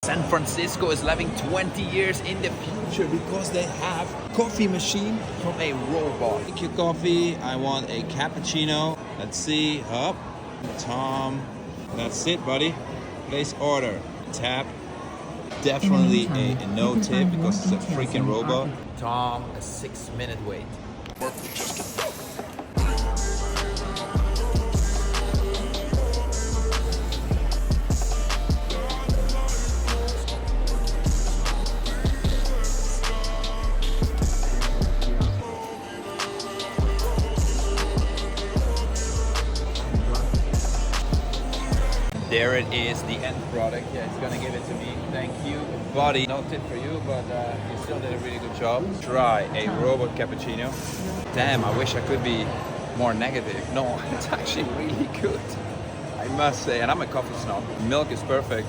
San Francisco is living 20 years in the future because they have coffee machine from a robot. Thank you, coffee. I want a cappuccino. Let's see. Up. Tom. That's it, buddy. Place order. Tap. Definitely a no tip because it's a freaking robot. Tom, a 6-minute wait. There it is, the end product. Yeah, it's gonna give it to me. Thank you, buddy. No tip for you, but you still did a really good job. Try a robot cappuccino. Damn, I wish I could be more negative. No, it's actually really good, I must say. And I'm a coffee snob. Milk is perfect.